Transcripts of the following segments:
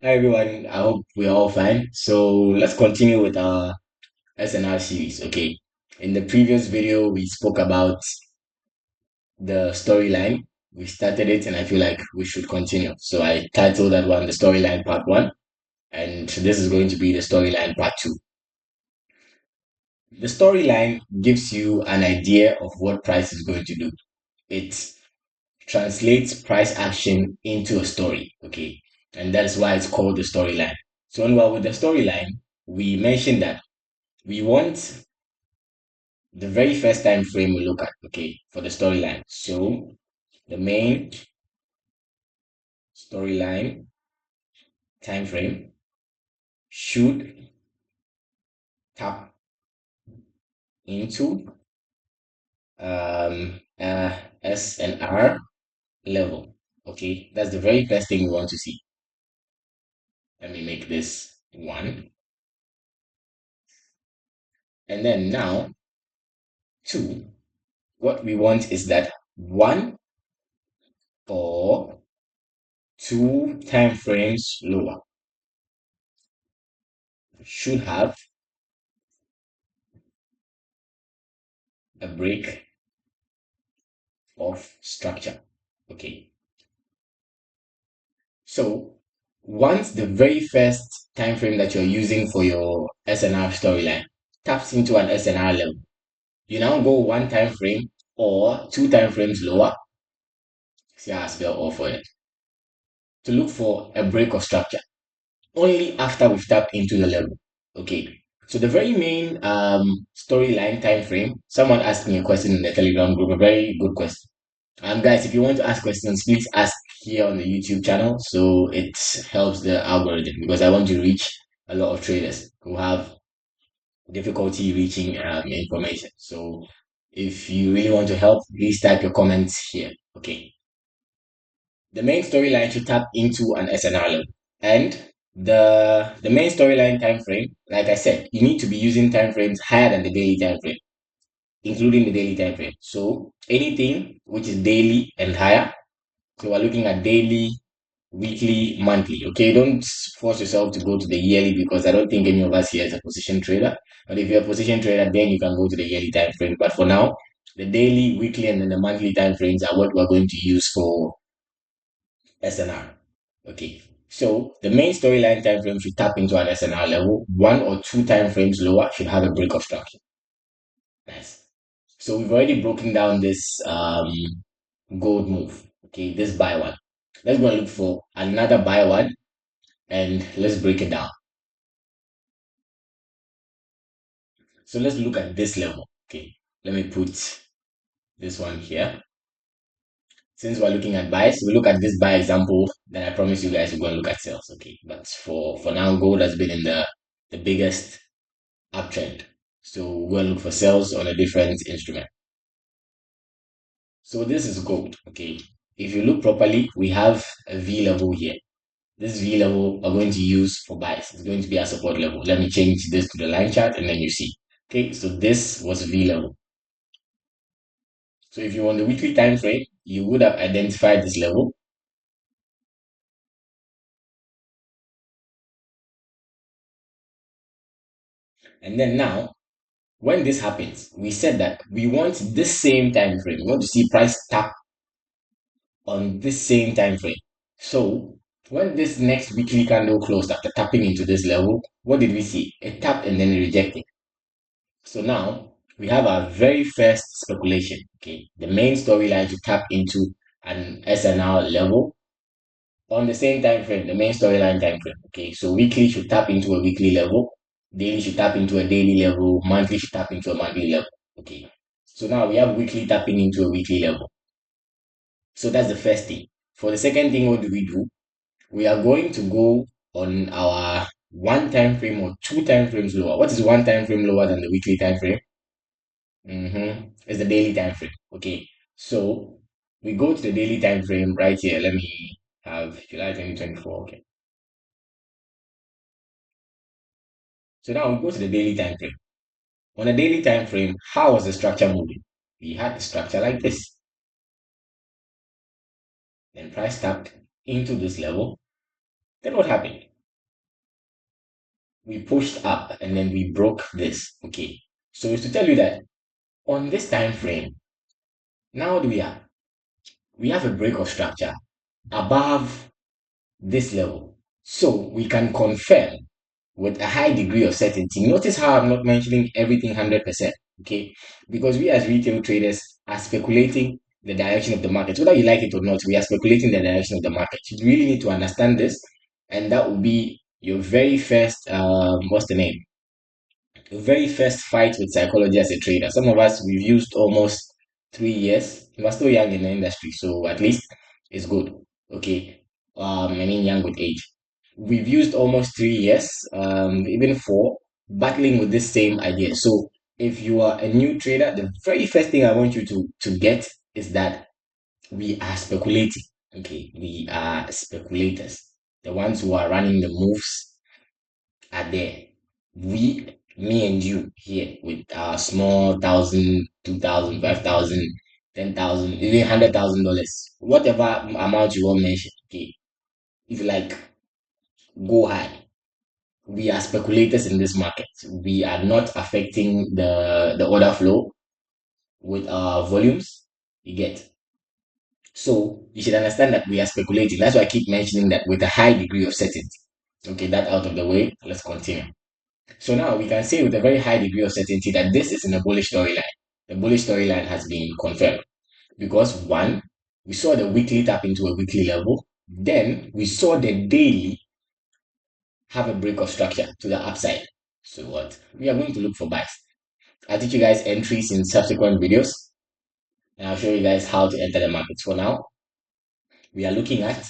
Hi everyone, I hope we're all fine. So let's continue with our SNR series. Okay. In the previous video, we spoke about the storyline. We started it and I feel like we should continue. So I titled that one the storyline part one, and this is going to be the storyline part two. The storyline gives you an idea of what price is going to do. It translates price action into a story. Okay. And that's why it's called the storyline. So when we're with the storyline, we mentioned that we want the very first time frame we look at, okay, for the storyline. So the main storyline time frame should tap into SNR level. Okay, that's the very first thing we want to see. Let me make this one. And then now, two, what we want is that one or two time frames lower should have a break of structure. Okay, so once the very first time frame that you're using for your SNR storyline taps into an SNR level, you now go one time frame or two time frames lower, see how I spell all for it, to look for a break of structure only after we've tapped into the level. Okay. So the very main storyline time frame, someone asked me a question in the Telegram group, a very good question. Guys, if you want to ask questions, please ask here on the YouTube channel so it helps the algorithm because I want to reach a lot of traders who have difficulty reaching information. So if you really want to help, please type your comments here. Okay. The main storyline should tap into an SNR level. And the main storyline time frame, like I said, you need to be using time frames higher than the daily time frame, including the daily time frame. So anything which is daily and higher. So we're looking at daily, weekly, monthly. Okay, don't force yourself to go to the yearly because I don't think any of us here is a position trader. But if you're a position trader, then you can go to the yearly time frame. But for now, the daily, weekly, and then the monthly time frames are what we're going to use for SNR. Okay. So the main storyline time frame should tap into an SNR level. One or two time frames lower should have a break of structure. Nice. So we've already broken down this gold move. Okay, this buy one. Let's go and look for another buy one and let's break it down. So let's look at this level. Okay, let me put this one here. Since we're looking at buys, we look at this buy example. Then I promise you guys we're going to look at sales. Okay, but for now, gold has been in the biggest uptrend. So we're going to look for sales on a different instrument. So this is gold. Okay, if you look properly, we have a V level here. This V level we're going to use for buys. It's going to be our support level. Let me change this to the line chart and then you see. Okay, so this was V level. So if you want the weekly time frame, you would have identified this level. And then now, when this happens, we said that we want this same time frame. We want to see price tap on this same time frame. So when this next weekly candle closed after tapping into this level, what did we see? It tapped and then it rejected. So now we have our very first speculation. Okay, the main storyline to tap into an SNR level on the same time frame, the main storyline time frame. Okay, so weekly should tap into a weekly level, daily should tap into a daily level, monthly should tap into a monthly level. Okay, so now we have weekly tapping into a weekly level. So that's the first thing. For the second thing, what do? We are going to go on our one time frame or two time frames lower. What is one time frame lower than the weekly time frame? It's the daily time frame. Okay, so we go to the daily time frame right here. Let me have July 2024. Okay, so now we go to the daily time frame. On a daily time frame, how was the structure moving? We had the structure like this. Then price tapped into this level. Then what happened? we pushed up and then we broke this. Okay. So it's to tell you that on this time frame, now what do we have? We have a break of structure above this level. So we can confirm with a high degree of certainty. Notice how I'm not mentioning everything 100%, okay? Because we as retail traders are speculating the direction of the market. Whether you like it or not, we are speculating the direction of the market. You really need to understand this, and that will be your very first, what's the name? Your very first fight with psychology as a trader. Some of us, we've used almost 3 years. We're still young in the industry, so at least it's good, okay? I mean, young with age. We've used almost 3 years, even four, battling with this same idea. So if you are a new trader, the very first thing I want you to get is that we are speculating. Okay, we are speculators. The ones who are running the moves are there. Me and you here with our small 1,000, 2,000, 5,000, 10,000, even $100,000, whatever amount you want mention. Okay, if you like, go high. We are speculators in this market. We are not affecting the order flow with our volumes. You get. So you should understand that we are speculating. That's why I keep mentioning that with a high degree of certainty. Okay, that out of the way. Let's continue. So now we can say with a very high degree of certainty that this is in a bullish storyline. The bullish storyline has been confirmed because one, we saw the weekly tap into a weekly level. Then we saw the daily have a break of structure to the upside. So what? We are going to look for buys. I'll teach you guys entries in subsequent videos, and I'll show you guys how to enter the markets. For now, we are looking at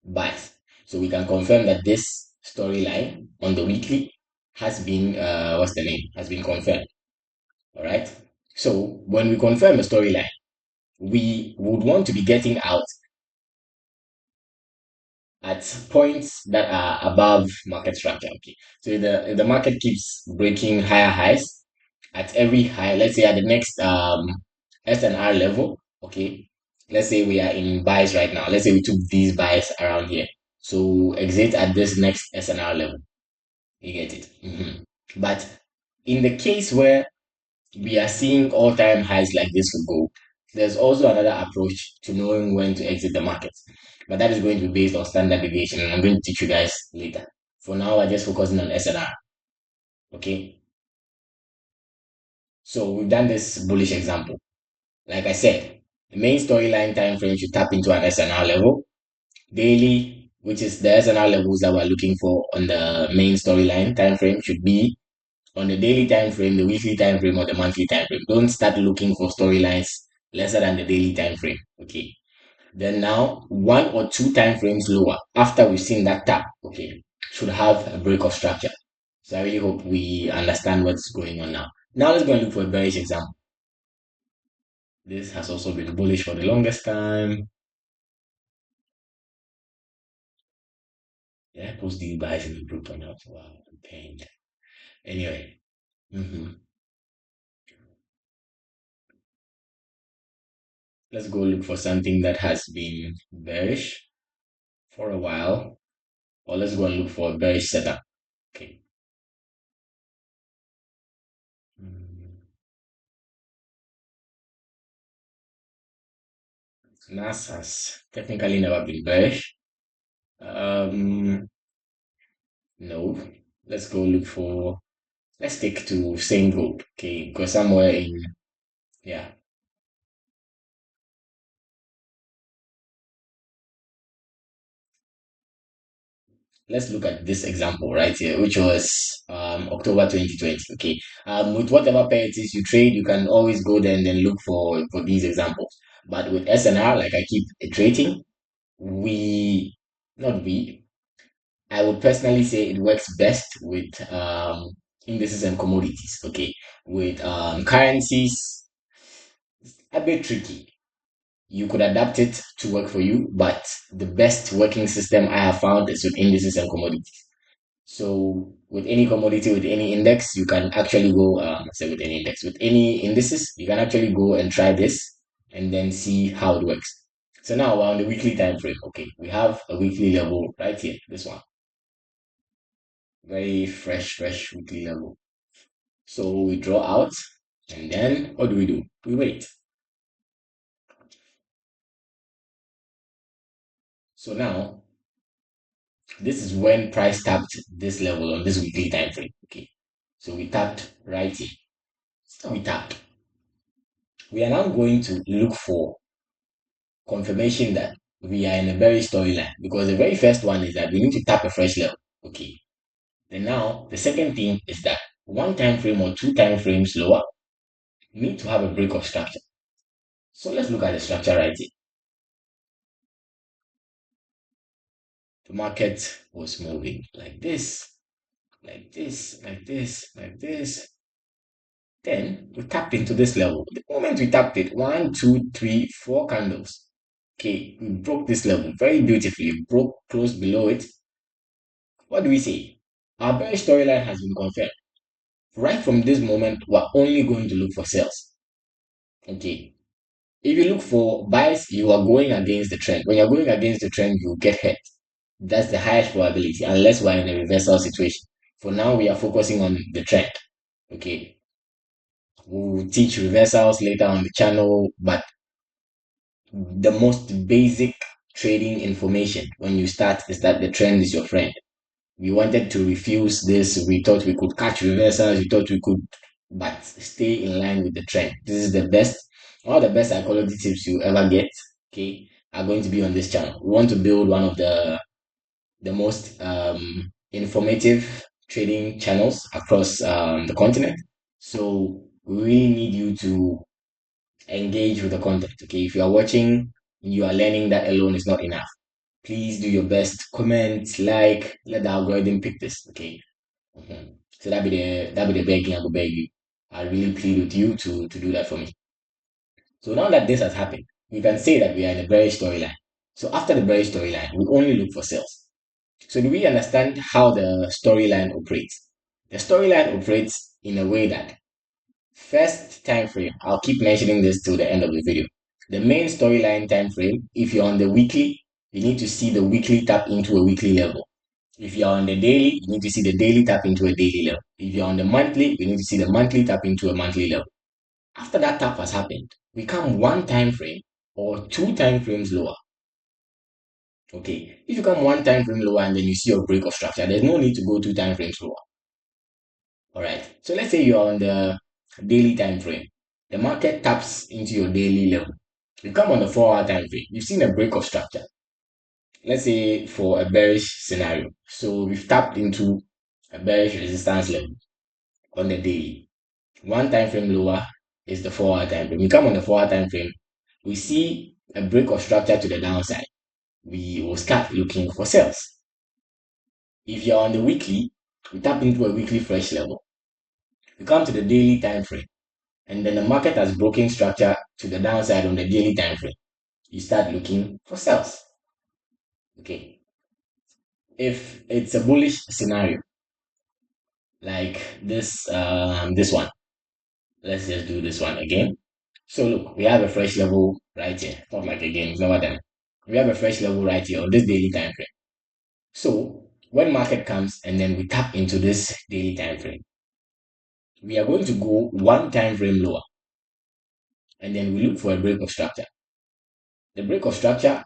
buys. So we can confirm that this storyline on the weekly has been what's the name? Has been confirmed. All right. So when we confirm a storyline, we would want to be getting out at points that are above market structure. Okay. So if the market keeps breaking higher highs at every high, let's say at the next SNR level, okay. Let's say we are in buys right now. Let's say we took these buys around here. So exit at this next SNR level. You get it. But in the case where we are seeing all-time highs like this for gold, there's also another approach to knowing when to exit the market. But that is going to be based on standard deviation, and I'm going to teach you guys later. For now, we're just focusing on SNR. Okay. So we've done this bullish example. Like I said, the main storyline time frame should tap into an SNR level. Daily, which is the SNR levels that we're looking for on the main storyline time frame, should be on the daily time frame, the weekly time frame, or the monthly time frame. Don't start looking for storylines lesser than the daily time frame. Okay. Then now, one or two time frames lower after we've seen that tap, okay, should have a break of structure. So I really hope we understand what's going on now. Now let's go and look for a bearish example. This has also been bullish for the longest time. Yeah, post these buys in the group or not? Wow, I'm pained. Anyway, let's go look for something that has been bearish for a while, or let's go and look for a bearish setup. Okay. Mm, NAS has technically never been bearish. No. Let's go look for. Let's stick to same gold. Okay, because somewhere in yeah. Let's look at this example right here, which was October 2020. Okay. With whatever pair it is you trade, you can always go there and then look for these examples. But with SNR, like I keep iterating, we not we I would personally say it works best with indices and commodities. Okay, with currencies, a bit tricky. You could adapt it to work for you, but the best working system I have found is with indices and commodities. So with any commodity, with any index, you can actually go, say with any index, with any indices, you can actually go and try this and then see how it works. So now we're on the weekly time frame. Okay, we have a weekly level right here, this one. Very fresh weekly level. So we draw out, and then what do? We wait. So now this is when price tapped this level on this weekly time frame. Okay. So we tapped right here. So we tapped. We are now going to look for confirmation that we are in a bearish storyline, because the very first one is that we need to tap a fresh level. Okay. Then now the second thing is that one time frame or two time frames lower need to have a break of structure. So let's look at the structure right here. The market was moving like this, like this, like this, like this. Then we tapped into this level. The moment we tapped it, one, two, three, four candles. Okay, we broke this level very beautifully, broke close below it. What do we say? Our bearish storyline has been confirmed. Right from this moment, we're only going to look for sales. Okay. If you look for buys, you are going against the trend. When you're going against the trend, you get hit. That's the highest probability, unless we're in a reversal situation. For now, we are focusing on the trend. Okay. We'll teach reversals later on the channel, but the most basic trading information when you start is that the trend is your friend. We wanted to refuse this. We thought we could catch reversals. We thought we could, but stay in line with the trend. This is the best, all the best psychology tips you ever get, okay, are going to be on this channel. We want to build one of the most informative trading channels across the continent. So we really need you to engage with the content. Okay, if you are watching, you are learning, that alone is not enough. Please do your best, comment, like, let the algorithm pick this. Okay. So that be the begging I will beg you. I really plead with you to do that for me. So now that this has happened, we can say that we are in a bearish storyline. So after the bearish storyline, we only look for sales. So do we understand how the storyline operates? The storyline operates in a way that first time frame, I'll keep mentioning this till the end of the video. The main storyline time frame, if you're on the weekly, you need to see the weekly tap into a weekly level. If you're on the daily, you need to see the daily tap into a daily level. If you're on the monthly, you need to see the monthly tap into a monthly level. After that tap has happened, we come one time frame or two time frames lower. Okay, if you come one time frame lower and then you see your break of structure, there's no need to go two time frames lower. All right. So let's say you're on the daily time frame. The market taps into your daily level. You come on the 4 hour time frame. You've seen a break of structure. Let's say for a bearish scenario. So we've tapped into a bearish resistance level on the daily. One time frame lower is the 4 hour time frame. We come on the 4 hour time frame. We see a break of structure to the downside. We will start looking for sales. If you're on the weekly, we tap into a weekly fresh level. We come to the daily time frame, and then the market has broken structure to the downside on the daily time frame. You start looking for sales. Okay. If it's a bullish scenario like this one, let's just do this one again. So look, we have a fresh level right here. Not like again, it's never done. We have a fresh level right here on this daily time frame. So when market comes and then we tap into this daily time frame, we are going to go one time frame lower, and then we look for a break of structure. The break of structure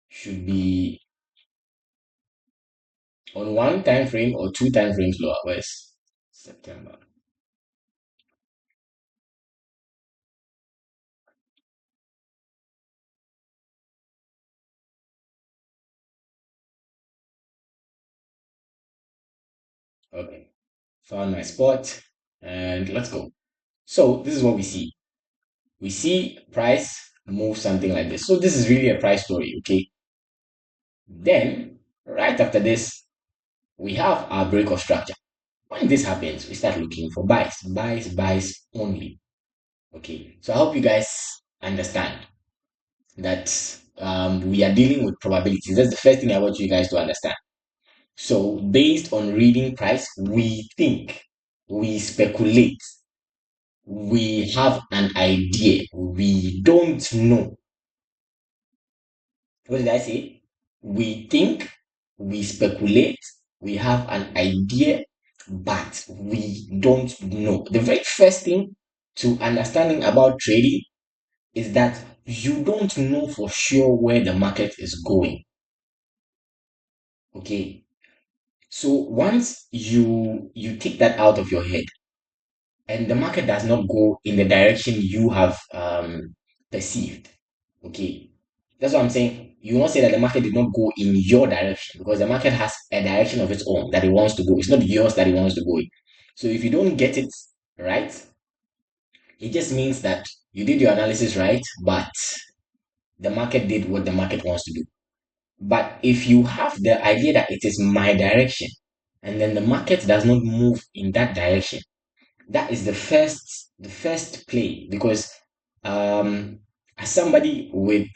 should be on one time frame or two time frames lower. Where's September? Okay, found my spot and let's go. So this is what we see. We see price move something like this. So this is really a price story, okay? Then right after this, we have our break of structure. When this happens, we start looking for buys, buys, buys only. Okay, so I hope you guys understand that we are dealing with probabilities. That's the first thing I want you guys to understand. So, based on reading price, we think, we speculate, we have an idea, we don't know. What did I say? We think, we speculate, We have an idea, but we don't know. The very first thing to understanding about trading is that you don't know for sure where the market is going. Okay. So once you take that out of your head and the market does not go in the direction you have perceived, okay, that's what I'm saying. You will not say that the market did not go in your direction because the market has a direction of its own that it wants to go. It's not yours that it wants to go in. So if you don't get it right, it just means that you did your analysis right, but the market did what the market wants to do. But if you have the idea that it is my direction and then the market does not move in that direction, that is the first play because um as somebody with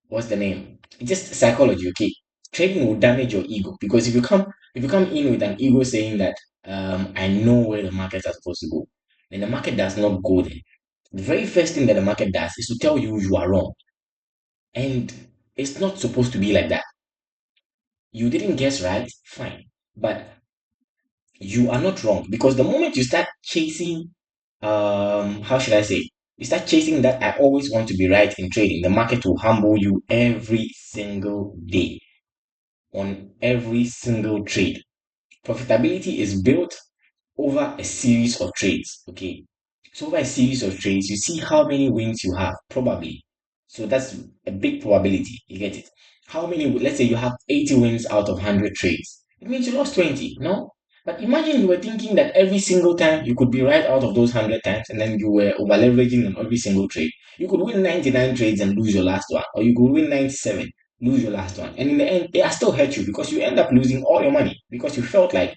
what's the name? It's just psychology, okay? Trading will damage your ego because if you come in with an ego saying that I know where the markets are supposed to go, then the market does not go there. The very first thing that the market does is to tell you you are wrong. And it's not supposed to be like that. You didn't guess right, fine. But you are not wrong because the moment you start chasing how should I say, you start chasing that I always want to be right in trading, the market will humble you every single day on every single trade. Profitability is built over a series of trades. Okay. So over a series of trades, you see how many wins you have, probably. So that's a big probability. You get it. How many, let's say you have 80 wins out of 100 trades. It means you lost 20, no? But imagine you were thinking that every single time you could be right out of those 100 times and then you were over leveraging on every single trade. You could win 99 trades and lose your last one, or you could win 97, lose your last one. And in the end, it has still hurt you because you end up losing all your money because you felt like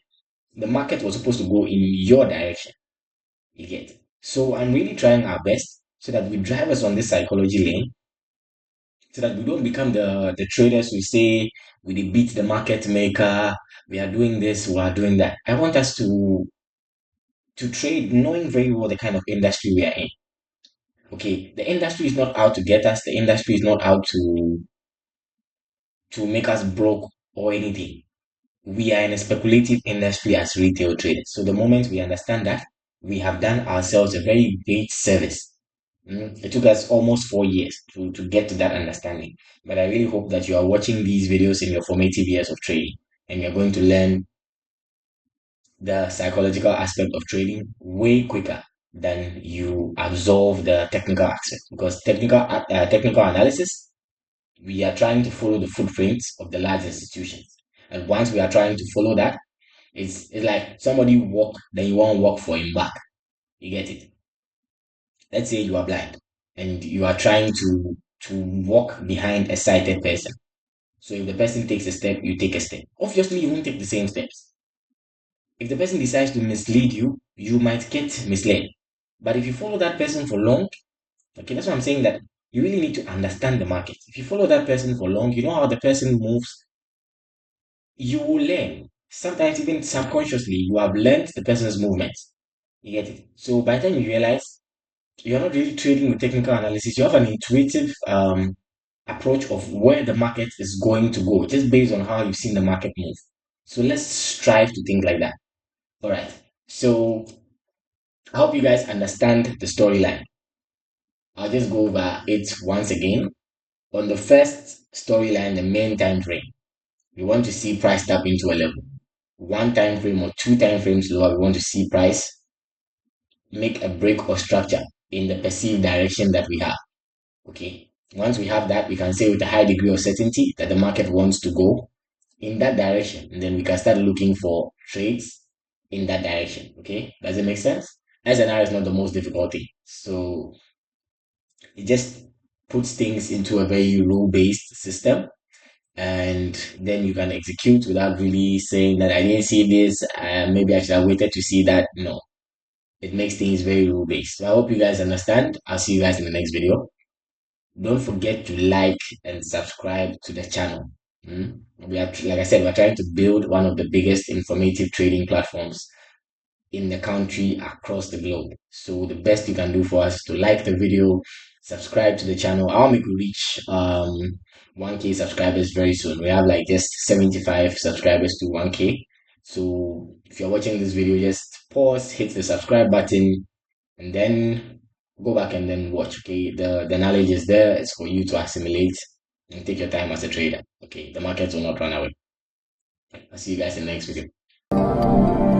the market was supposed to go in your direction. You get. So I'm really trying our best so that we drive us on this psychology lane, so that we don't become the traders who say we dey beat the market maker, we are doing this, we are doing that. I want us to trade knowing very well the kind of industry we are in. Okay, the industry is not out to get us. The industry is not out to make us broke or anything. We are in a speculative industry as retail traders. So the moment we understand that, we have done ourselves a very great service. It took us almost 4 years to get to that understanding. But I really hope that you are watching these videos in your formative years of trading and you're going to learn the psychological aspect of trading way quicker than you absorb the technical aspect. Because technical analysis, we are trying to follow the footprints of the large institutions. And once we are trying to follow that, it's like somebody walk, then you won't walk for him back. You get it? Let's say you are blind and you are trying to walk behind a sighted person. So if the person takes a step, you take a step. Obviously, you won't take the same steps. If the person decides to mislead you, you might get misled. But if you follow that person for long, okay, that's what I'm saying, that you really need to understand the market. If you follow that person for long, you know how the person moves, you will learn. Sometimes even subconsciously, you have learned the person's movements. You get it? So by the time you realize you're not really trading with technical analysis, you have an intuitive approach of where the market is going to go, just based on how you've seen the market move. So let's strive to think like that. All right. So I hope you guys understand the storyline. I'll just go over it once again. On the first storyline, the main time frame, we want to see price tap into a level. One time frame or two time frames lower, we want to see price make a break or structure in the perceived direction that we have. Okay. Once we have that, we can say with a high degree of certainty that the market wants to go in that direction. And then we can start looking for trades in that direction. Okay. Does it make sense? SNR is not the most difficult thing. So it just puts things into a very rule-based system. And then you can execute without really saying that I didn't see this. Maybe I should have waited to see that. No, it makes things very rule-based. So I hope you guys understand. I'll see you guys in the next video. Don't forget to like and subscribe to the channel. We are, like I said, we're trying to build one of the biggest informative trading platforms in the country across the globe. So the best you can do for us is to like the video, subscribe to the channel. I'll make we reach 1K subscribers very soon. We have like just 75 subscribers to 1K. So if you're watching this video, just pause, hit the subscribe button, and then go back and then watch. Okay, the knowledge is there. It's for you to assimilate and take your time as a trader. Okay, the markets will not run away. I'll see you guys in the next video.